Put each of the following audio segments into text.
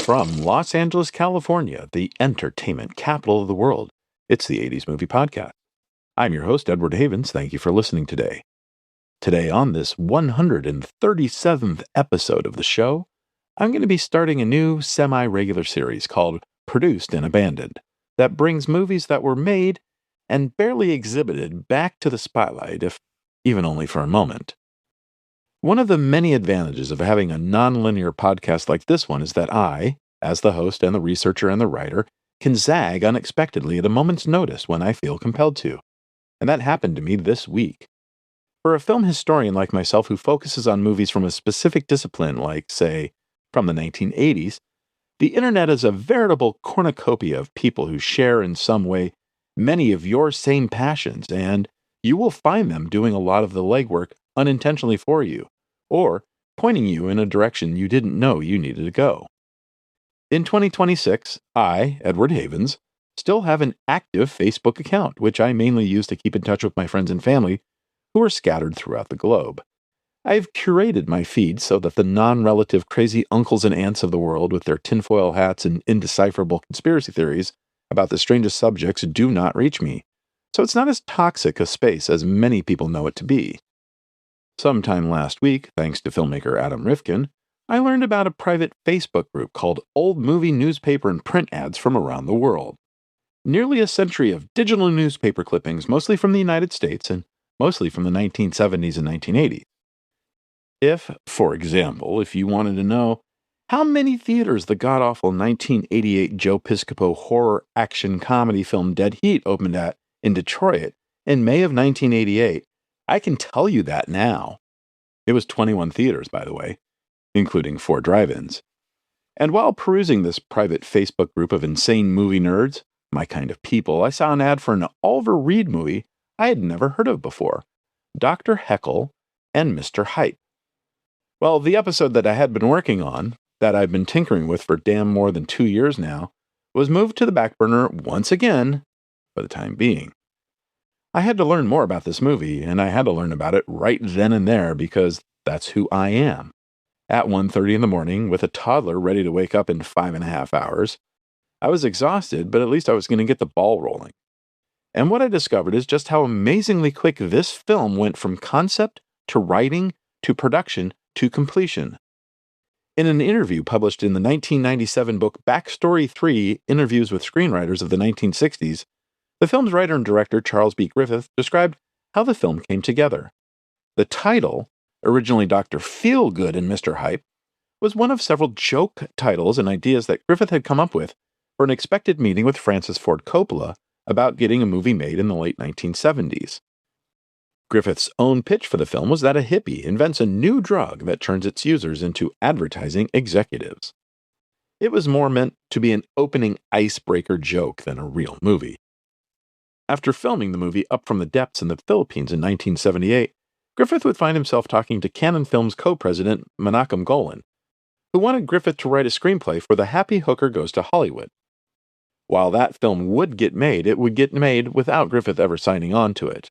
From Los Angeles, California, the entertainment capital of the world, it's the 80s Movie Podcast. I'm your host, Edward Havens. Thank you for listening today. Today, on this 137th episode of the show, I'm going to be starting a new semi-regular series called Produced and Abandoned that brings movies that were made and barely exhibited back to the spotlight, if even only for a moment. One of the many advantages of having a non-linear podcast like this one is that I, as the host and the researcher and the writer, can zag unexpectedly at a moment's notice when I feel compelled to. And that happened to me this week. For a film historian like myself who focuses on movies from a specific discipline like, say, from the 1980s, the internet is a veritable cornucopia of people who share in some way many of your same passions, and you will find them doing a lot of the legwork unintentionally for you, or pointing you in a direction you didn't know you needed to go. In 2026, I, Edward Havens, still have an active Facebook account, which I mainly use to keep in touch with my friends and family who are scattered throughout the globe. I've curated my feed so that the non-relative crazy uncles and aunts of the world with their tinfoil hats and indecipherable conspiracy theories about the strangest subjects do not reach me, so it's not as toxic a space as many people know it to be. Sometime last week, thanks to filmmaker Adam Rifkin, I learned about a private Facebook group called Old Movie Newspaper and Print Ads from Around the World. Nearly a century of digital newspaper clippings, mostly from the United States and mostly from the 1970s and 1980s. If, for example, if you wanted to know how many theaters the god-awful 1988 Joe Piscopo horror action comedy film Dead Heat opened at in Detroit in May of 1988, I can tell you that now. It was 21 theaters, by the way, including 4 drive-ins. And while perusing this private Facebook group of insane movie nerds, my kind of people, I saw an ad for an Oliver Reed movie I had never heard of before, Dr. Heckyl and Mr. Hyde. Well, the episode that I had been working on, that I've been tinkering with for damn more than 2 years now, was moved to the back burner once again, for the time being. I had to learn more about this movie, and I had to learn about it right then and there because that's who I am. At 1:30 in the morning, with a toddler ready to wake up in 5.5 hours, I was exhausted, but at least I was going to get the ball rolling. And what I discovered is just how amazingly quick this film went from concept to writing to production to completion. In an interview published in the 1997 book Backstory 3: Interviews with Screenwriters of the 1960s, the film's writer and director Charles B. Griffith described how the film came together. The title, originally Dr. Feelgood and Mr. Hyde, was one of several joke titles and ideas that Griffith had come up with for an expected meeting with Francis Ford Coppola about getting a movie made in the late 1970s. Griffith's own pitch for the film was that a hippie invents a new drug that turns its users into advertising executives. It was more meant to be an opening icebreaker joke than a real movie. After filming the movie Up from the Depths in the Philippines in 1978, Griffith would find himself talking to Canon Films co-president Menachem Golan, who wanted Griffith to write a screenplay for The Happy Hooker Goes to Hollywood. While that film would get made, it would get made without Griffith ever signing on to it.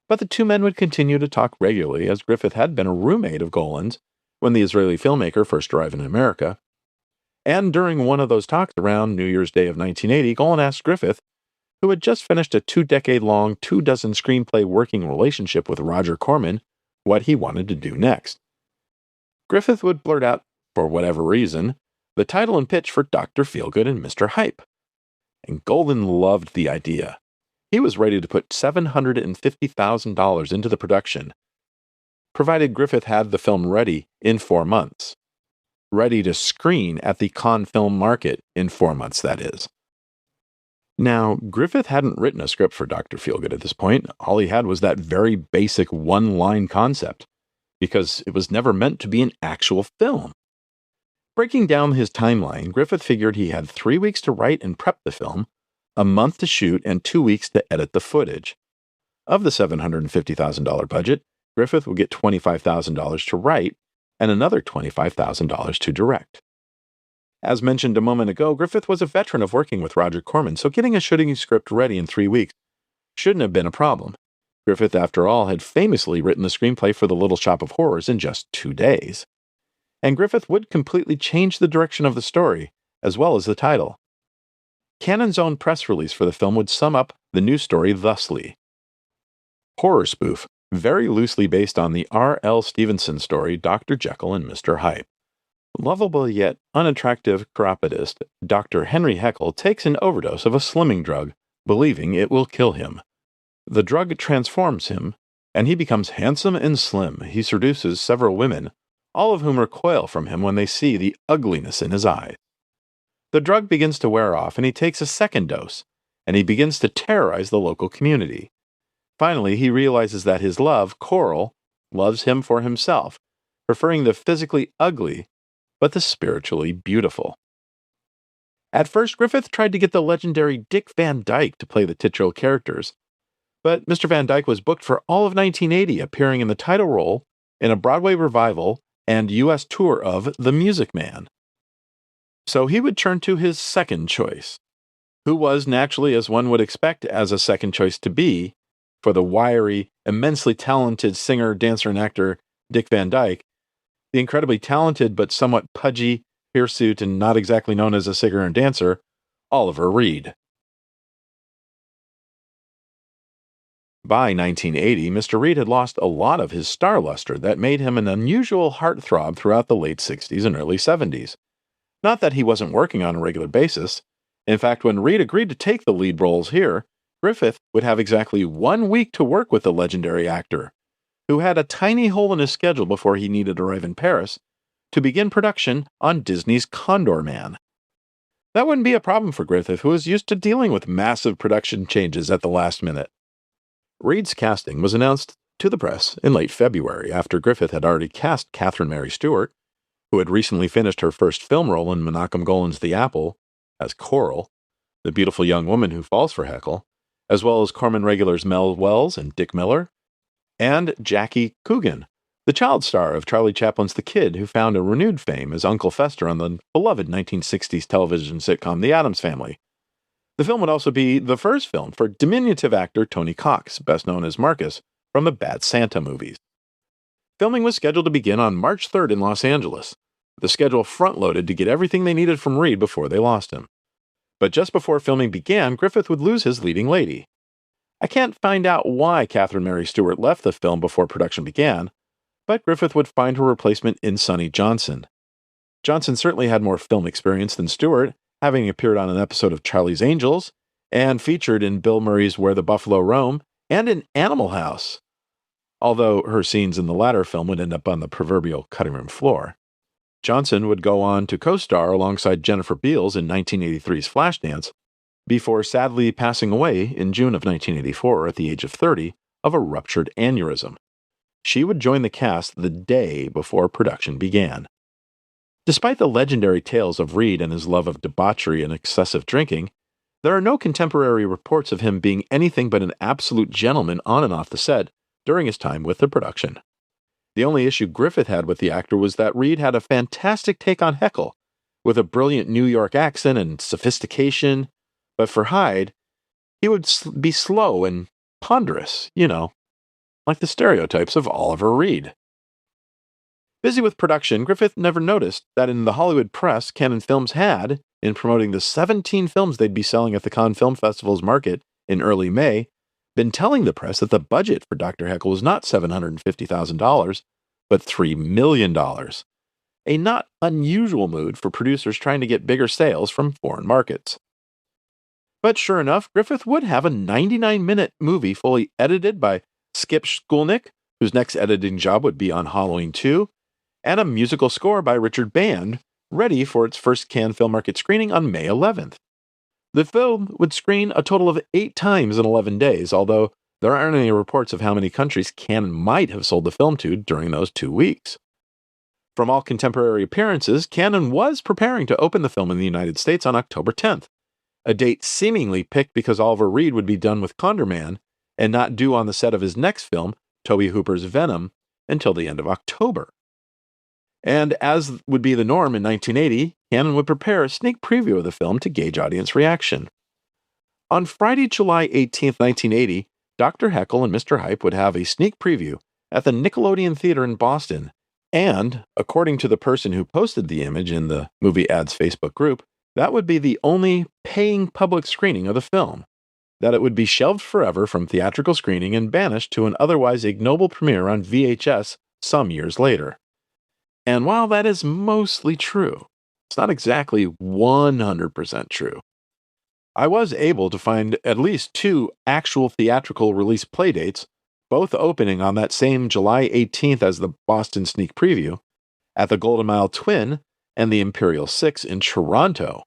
But the two men would continue to talk regularly, as Griffith had been a roommate of Golan's when the Israeli filmmaker first arrived in America. And during one of those talks around New Year's Day of 1980, Golan asked Griffith, who had just finished a 2-decade-long, 2-dozen screenplay working relationship with Roger Corman, what he wanted to do next. Griffith would blurt out, for whatever reason, the title and pitch for Dr. Feelgood and Mr. Hype. And Golan loved the idea. He was ready to put $750,000 into the production, provided Griffith had the film ready in 4 months. Ready to screen at the Cannes Film Market in 4 months, that is. Now, Griffith hadn't written a script for Dr. Feelgood at this point. All he had was that very basic one-line concept, because it was never meant to be an actual film. Breaking down his timeline, Griffith figured he had 3 weeks to write and prep the film, a month to shoot, and 2 weeks to edit the footage. Of the $750,000 budget, Griffith would get $25,000 to write and another $25,000 to direct. As mentioned a moment ago, Griffith was a veteran of working with Roger Corman, so getting a shooting script ready in 3 weeks shouldn't have been a problem. Griffith, after all, had famously written the screenplay for The Little Shop of Horrors in just 2 days. And Griffith would completely change the direction of the story as well as the title. Cannon's own press release for the film would sum up the news story thusly: horror spoof, very loosely based on the R.L. Stevenson story Dr. Jekyll and Mr. Hyde. Lovable yet unattractive chiropodist Dr. Henry Heckyl takes an overdose of a slimming drug, believing it will kill him. The drug transforms him, and he becomes handsome and slim. He seduces several women, all of whom recoil from him when they see the ugliness in his eyes. The drug begins to wear off, and he takes a second dose, and he begins to terrorize the local community. Finally, he realizes that his love, Coral, loves him for himself, preferring the physically ugly but the spiritually beautiful. At first, Griffith tried to get the legendary Dick Van Dyke to play the titular characters, but Mr. Van Dyke was booked for all of 1980, appearing in the title role in a Broadway revival and U.S. tour of The Music Man. So he would turn to his second choice, who was naturally, as one would expect as a second choice to be, for the wiry, immensely talented singer, dancer, and actor Dick Van Dyke, the incredibly talented but somewhat pudgy, hirsute, and not exactly known as a singer and dancer, Oliver Reed. By 1980, Mr. Reed had lost a lot of his star luster that made him an unusual heartthrob throughout the late 60s and early 70s. Not that he wasn't working on a regular basis. In fact, when Reed agreed to take the lead roles here, Griffith would have exactly 1 week to work with the legendary actor, who had a tiny hole in his schedule before he needed to arrive in Paris to begin production on Disney's Condor Man. That wouldn't be a problem for Griffith, who was used to dealing with massive production changes at the last minute. Reed's casting was announced to the press in late February after Griffith had already cast Catherine Mary Stewart, who had recently finished her first film role in Menachem Golan's The Apple, as Coral, the beautiful young woman who falls for Heckyl, as well as Corman regulars Mel Wells and Dick Miller, and Jackie Coogan, the child star of Charlie Chaplin's The Kid, who found a renewed fame as Uncle Fester on the beloved 1960s television sitcom The Addams Family. The film would also be the first film for diminutive actor Tony Cox, best known as Marcus, from the Bad Santa movies. Filming was scheduled to begin on March 3rd in Los Angeles, the schedule front-loaded to get everything they needed from Reed before they lost him. But just before filming began, Griffith would lose his leading lady. I can't find out why Catherine Mary Stewart left the film before production began, but Griffith would find her replacement in Sonny Johnson. Johnson certainly had more film experience than Stewart, having appeared on an episode of Charlie's Angels, and featured in Bill Murray's Where the Buffalo Roam, and in Animal House, although her scenes in the latter film would end up on the proverbial cutting room floor. Johnson would go on to co-star alongside Jennifer Beals in 1983's Flashdance, before sadly passing away in June of 1984 at the age of 30 of a ruptured aneurysm. She would join the cast the day before production began. Despite the legendary tales of Reed and his love of debauchery and excessive drinking, there are no contemporary reports of him being anything but an absolute gentleman on and off the set during his time with the production. The only issue Griffith had with the actor was that Reed had a fantastic take on Heckyl, with a brilliant New York accent and sophistication, but for Hyde, he would be slow and ponderous, like the stereotypes of Oliver Reed. Busy with production, Griffith never noticed that in the Hollywood press, Cannon Films had, in promoting the 17 films they'd be selling at the Cannes Film Festival's market in early May, been telling the press that the budget for Dr. Heckyl was not $750,000, but $3 million. A not unusual mood for producers trying to get bigger sales from foreign markets. But sure enough, Griffith would have a 99-minute movie fully edited by Skip Skulnick, whose next editing job would be on Halloween 2, and a musical score by Richard Band, ready for its first Cannes Film Market screening on May 11th. The film would screen a total of 8 times in 11 days, although there aren't any reports of how many countries Cannon might have sold the film to during those 2 weeks. From all contemporary appearances, Cannon was preparing to open the film in the United States on October 10th, a date seemingly picked because Oliver Reed would be done with Condor Man and not due on the set of his next film, Tobe Hooper's Venom, until the end of October. And as would be the norm in 1980, Cannon would prepare a sneak preview of the film to gauge audience reaction. On Friday, July 18, 1980, Dr. Heckyl and Mr. Hyde would have a sneak preview at the Nickelodeon Theater in Boston, and, according to the person who posted the image in the Movie Ads Facebook group, That would be the only paying public screening of the film, that it would be shelved forever from theatrical screening and banished to an otherwise ignoble premiere on VHS some years later. And while that is mostly true, it's not exactly 100% true. I was able to find at least 2 actual theatrical release playdates, both opening on that same July 18th as the Boston sneak preview, at the Golden Mile Twin and the Imperial 6 in Toronto.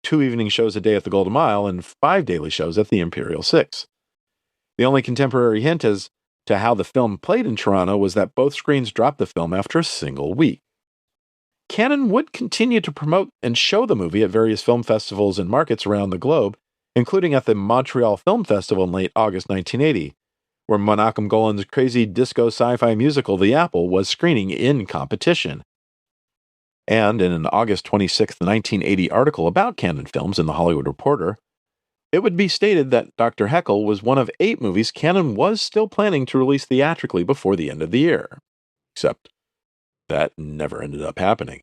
2 evening shows a day at the Golden Mile and 5 daily shows at the Imperial 6. The only contemporary hint as to how the film played in Toronto was that both screens dropped the film after a single week. Cannon would continue to promote and show the movie at various film festivals and markets around the globe, including at the Montreal Film Festival in late August 1980, where Menachem Golan's crazy disco sci-fi musical The Apple was screening in competition. And in an August 26, 1980 article about Cannon Films in The Hollywood Reporter, it would be stated that Dr. Heckyl was one of 8 movies Cannon was still planning to release theatrically before the end of the year. Except that never ended up happening.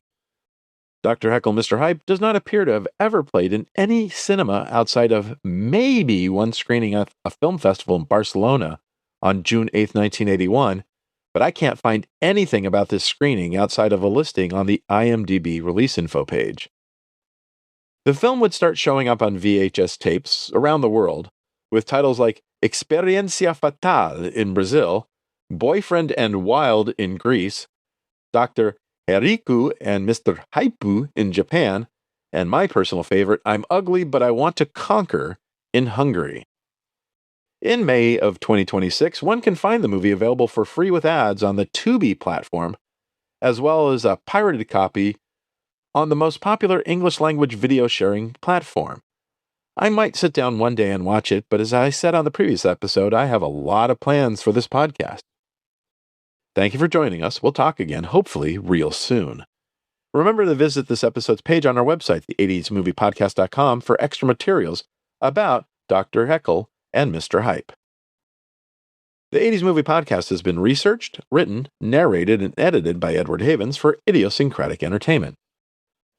Dr. Heckyl and Mr. Hyde does not appear to have ever played in any cinema outside of maybe one screening at a film festival in Barcelona on June 8, 1981, but I can't find anything about this screening outside of a listing on the IMDb release info page. The film would start showing up on VHS tapes around the world, with titles like Experiencia Fatal in Brazil, Boyfriend and Wild in Greece, Dr. Heckyl and Mr. Hyde in Japan, and my personal favorite, I'm Ugly But I Want to Conquer in Hungary. In May of 2026, one can find the movie available for free with ads on the Tubi platform, as well as a pirated copy on the most popular English-language video sharing platform. I might sit down one day and watch it, but as I said on the previous episode, I have a lot of plans for this podcast. Thank you for joining us. We'll talk again, hopefully real soon. Remember to visit this episode's page on our website, the80smoviepodcast.com, for extra materials about Dr. Heckyl and Mr. Hyde. The 80s Movie Podcast has been researched, written, narrated, and edited by Edward Havens for Idiosyncratic Entertainment.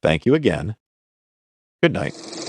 Thank you again. Good night.